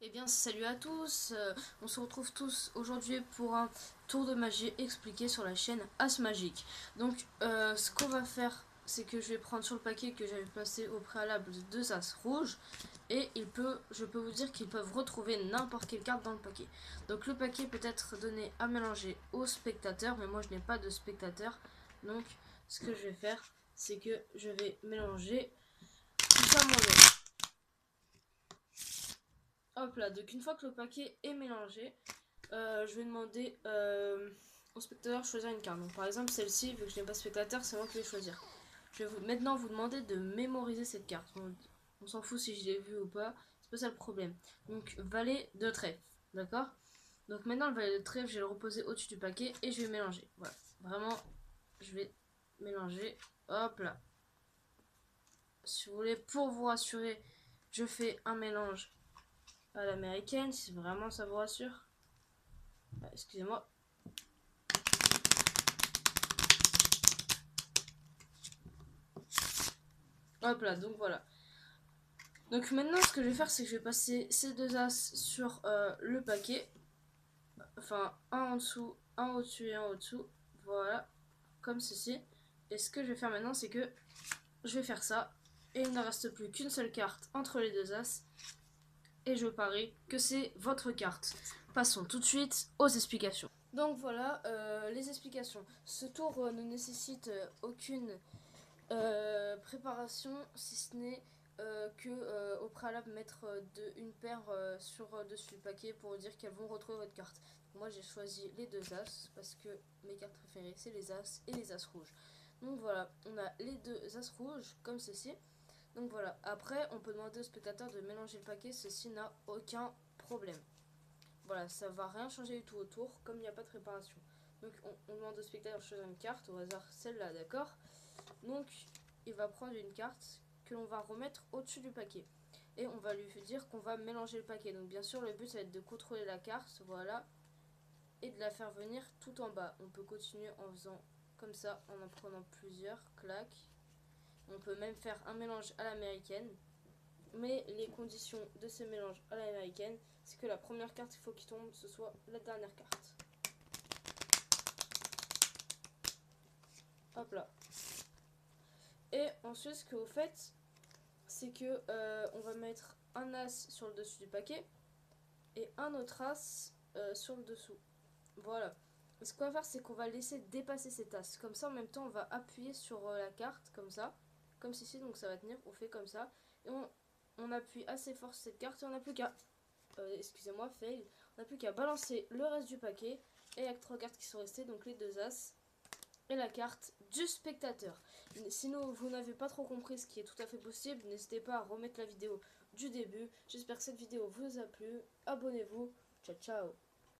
Eh bien salut à tous, on se retrouve tous aujourd'hui pour un tour de magie expliqué sur la chaîne As Magique. Donc ce qu'on va faire, c'est que je vais prendre sur le paquet que j'avais placé au préalable deux As rouges. Et je peux vous dire qu'ils peuvent retrouver n'importe quelle carte dans le paquet. Donc le paquet peut être donné à mélanger aux spectateurs, mais moi je n'ai pas de spectateurs. Donc ce que je vais faire, c'est que je vais mélanger tout ça moi-même. Hop là, donc une fois que le paquet est mélangé, je vais demander au spectateur de choisir une carte. Donc par exemple celle-ci, vu que je n'ai pas de spectateur, c'est moi qui vais choisir. Je vais maintenant vous demander de mémoriser cette carte. On s'en fout si je l'ai vue ou pas, c'est pas ça le problème. Donc valet de trèfle, d'accord. Donc maintenant le valet de trèfle, je vais le reposer au-dessus du paquet et je vais mélanger. Voilà, vraiment, je vais mélanger. Hop là. Si vous voulez, pour vous rassurer, je fais un mélange à l'américaine, si vraiment ça vous rassure. Ah, excusez-moi. Hop là, donc voilà. Donc maintenant, ce que je vais faire, c'est que je vais passer ces deux as sur le paquet. Enfin, un en dessous, un au-dessus et un au-dessous. Voilà, comme ceci. Et ce que je vais faire maintenant, c'est que je vais faire ça. Et il ne reste plus qu'une seule carte entre les deux as. Et je parie que c'est votre carte. Passons tout de suite aux explications. Donc voilà, les explications. Ce tour ne nécessite aucune préparation, si ce n'est que au préalable mettre une paire sur dessus le paquet pour dire qu'elles vont retrouver votre carte. Moi j'ai choisi les deux as parce que mes cartes préférées c'est les as et les as rouges. Donc voilà, on a les deux as rouges comme ceci. Donc voilà, après on peut demander au spectateur de mélanger le paquet, ceci n'a aucun problème. Voilà, ça va rien changer du tout autour comme il n'y a pas de préparation. Donc on demande au spectateur de choisir une carte, au hasard celle-là, d'accord. Donc il va prendre une carte que l'on va remettre au-dessus du paquet. Et on va lui dire qu'on va mélanger le paquet. Donc bien sûr le but ça va être de contrôler la carte, voilà, et de la faire venir tout en bas. On peut continuer en faisant comme ça, en prenant plusieurs, clac. On peut même faire un mélange à l'américaine. Mais les conditions de ce mélange à l'américaine, c'est que la première carte il faut qu'il tombe, ce soit la dernière carte. Hop là. Et ensuite ce que vous faites, c'est que on va mettre un as sur le dessus du paquet et un autre as sur le dessous. Voilà. Et ce qu'on va faire, c'est qu'on va laisser dépasser cet as. Comme ça, en même temps, on va appuyer sur la carte, comme ça. Comme ceci, donc ça va tenir. On fait comme ça. Et on appuie assez fort sur cette carte et on n'a plus qu'à... excusez-moi, fail. On n'a plus qu'à balancer le reste du paquet. Et il y a que 3 cartes qui sont restées, donc les deux as et la carte du spectateur. Sinon vous n'avez pas trop compris, ce qui est tout à fait possible, n'hésitez pas à remettre la vidéo du début. J'espère que cette vidéo vous a plu. Abonnez-vous. Ciao ciao.